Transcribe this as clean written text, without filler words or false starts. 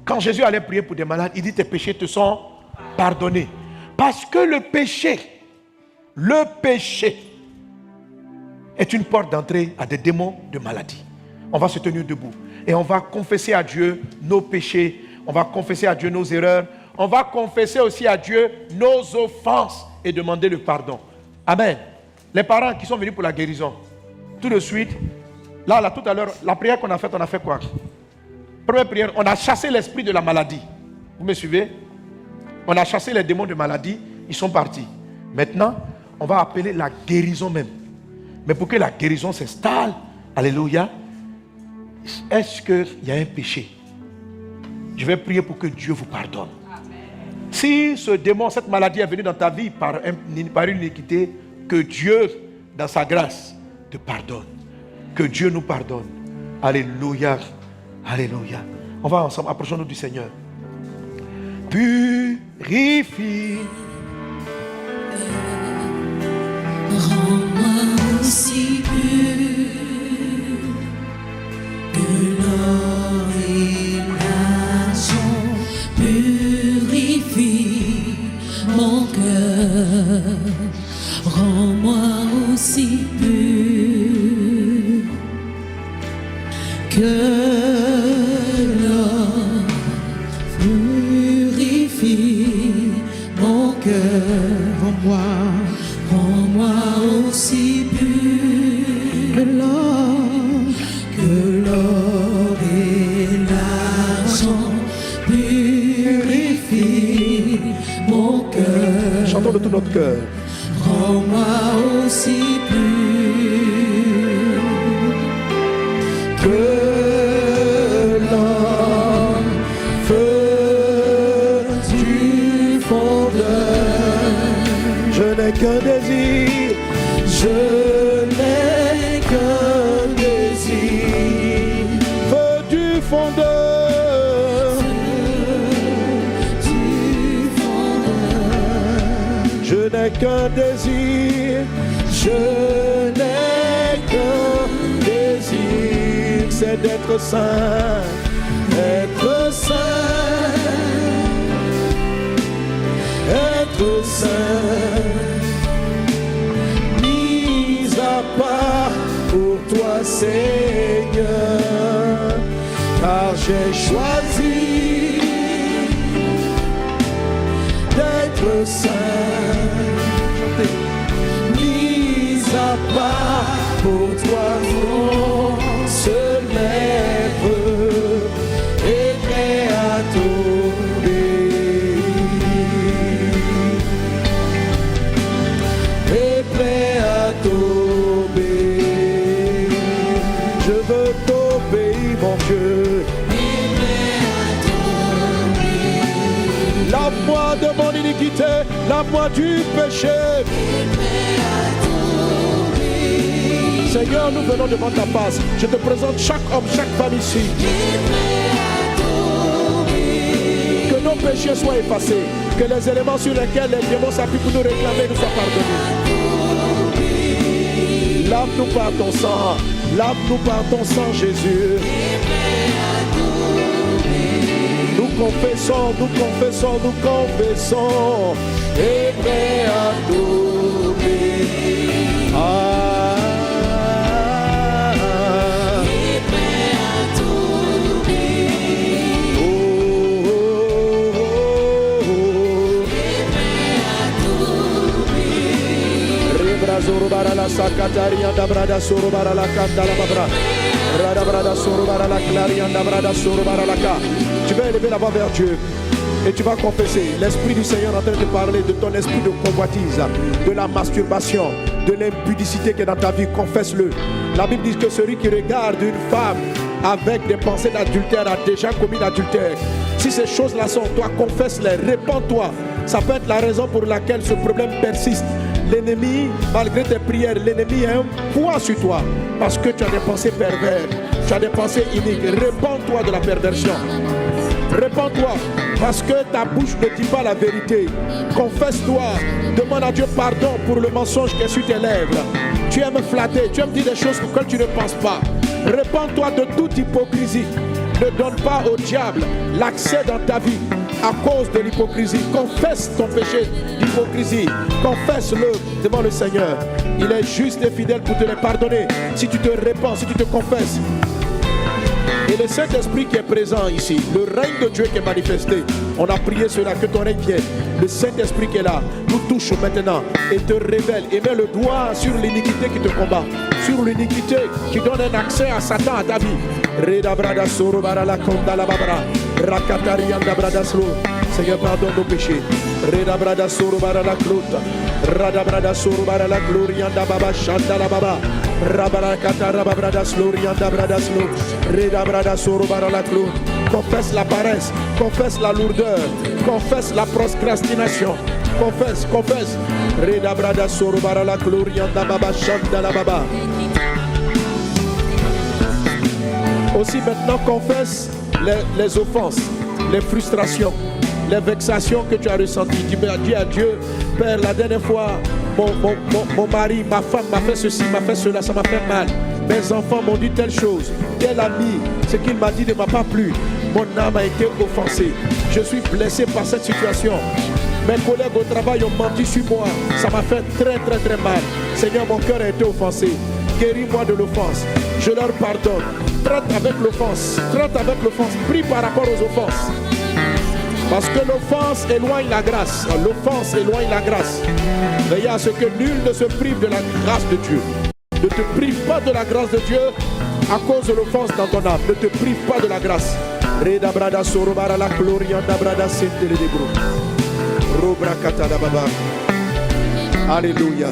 Quand Jésus allait prier pour des malades, il dit tes péchés te sont pardonnés. Parce que le péché est une porte d'entrée à des démons de maladie. On va se tenir debout et on va confesser à Dieu nos péchés, on va confesser à Dieu nos erreurs, on va confesser aussi à Dieu nos offenses et demander le pardon. Amen. Les parents qui sont venus pour la guérison, tout de suite, là tout à l'heure, la prière qu'on a faite, on a fait quoi? Première prière, on a chassé l'esprit de la maladie. Vous me suivez? On a chassé les démons de maladie, ils sont partis. Maintenant, on va appeler la guérison même. Mais pour que la guérison s'installe, alléluia, est-ce qu'il y a un péché? Je vais prier pour que Dieu vous pardonne. Si ce démon, cette maladie est venue dans ta vie par une iniquité, que Dieu, dans sa grâce, te pardonne. Que Dieu nous pardonne. Alléluia. Alléluia. On va ensemble, approchons-nous du Seigneur. Purifie. Rends-moi aussi pur que l'or et l'argent. Purifie mon cœur. Rends-moi aussi pur que l'or. Purifie mon cœur. Rends-moi aussi pur que l'or et l'argent. Purifie mon cœur. Chantons de tout notre cœur. Rends-moi aussi pur que l'or, feu du fondeur. Je n'ai qu'un désir, je n'ai qu'un désir, feu du fondeur. Je n'ai qu'un désir, je n'ai qu'un désir, c'est d'être saint, être saint, être saint, mis à part pour toi Seigneur, car j'ai choisi d'être saint, mis à part pour toi, mon seul maître et prêt à t'obéir, et prêt à t'obéir. Je veux t'obéir, mon Dieu. Lave-moi de mon iniquité, lave-moi du péché. Seigneur, nous venons devant ta face. Je te présente chaque homme, chaque femme ici. Que nos péchés soient effacés. Que les éléments sur lesquels les démons s'appuient pour nous réclamer nous soient pardonnés. Lave-nous par ton sang. Lave-nous par ton sang, Jésus. Nous confessons, nous confessons, nous confessons, et prêt à t'obéir. Et prêt à t'obéir. Oh, oh, oh, oh. Et prêt à t'obéir. Rebra zorobara la sakataria da brada sorobara la kanda la babra. Rada brada sorobara la claria da brada sorobara la ka. Tu vas élever la voix vers Dieu et tu vas confesser. L'Esprit du Seigneur est en train de parler de ton esprit de convoitise, de la masturbation, de l'impudicité qui est dans ta vie. Confesse-le. La Bible dit que celui qui regarde une femme avec des pensées d'adultère a déjà commis l'adultère. Si ces choses-là sont en toi, confesse-les, répands-toi. Ça peut être la raison pour laquelle ce problème persiste. L'ennemi, malgré tes prières, l'ennemi a un poids sur toi parce que tu as des pensées perverses, tu as des pensées iniques. Répands-toi de la perversion. Répands-toi parce que ta bouche ne dit pas la vérité. Confesse-toi. Demande à Dieu pardon pour le mensonge qui est sur tes lèvres. Tu aimes flatter, tu aimes dire des choses auxquelles tu ne penses pas. Répands-toi de toute hypocrisie. Ne donne pas au diable l'accès dans ta vie à cause de l'hypocrisie. Confesse ton péché d'hypocrisie. Confesse-le devant le Seigneur. Il est juste et fidèle pour te les pardonner. Si tu te répands, si tu te confesses. Et le Saint-Esprit qui est présent ici, le règne de Dieu qui est manifesté, on a prié cela, que ton règne vienne. Le Saint-Esprit qui est là, nous touche maintenant et te révèle et met le doigt sur l'iniquité qui te combat, sur l'iniquité qui donne un accès à Satan à ta vie. Seigneur, pardonne nos péchés. Radabrada Surubara la Glorianda Baba Shanda Baba Rabarakata Rababrada Slorianda Brada Slo Redabrada Surubara la Glor. Confesse la paresse, confesse la lourdeur, confesse la procrastination. Confesse. Redabrada Surubara la Glorianda Baba Shanda la Baba. Aussi maintenant confesse les offenses, les frustrations, les vexations que tu as ressenties. Tu as dit à Dieu, Père, la dernière fois, mon mari, ma femme m'a fait ceci, m'a fait cela, ça m'a fait mal. Mes enfants m'ont dit telle chose, tel ami, ce qu'il m'a dit ne m'a pas plu. Mon âme a été offensée. Je suis blessé par cette situation. Mes collègues au travail ont menti sur moi. Ça m'a fait très mal. Seigneur, mon cœur a été offensé. Guéris-moi de l'offense. Je leur pardonne. Traite avec l'offense. Prie par rapport aux offenses. Parce que l'offense éloigne la grâce. L'offense éloigne la grâce. Veillez à ce que nul ne se prive de la grâce de Dieu. Ne te prive pas de la grâce de Dieu à cause de l'offense dans ton âme. Ne te prive pas de la grâce. Reda brada sorobara la glorianda brada sentele de bro. Robra katada baba. Alléluia.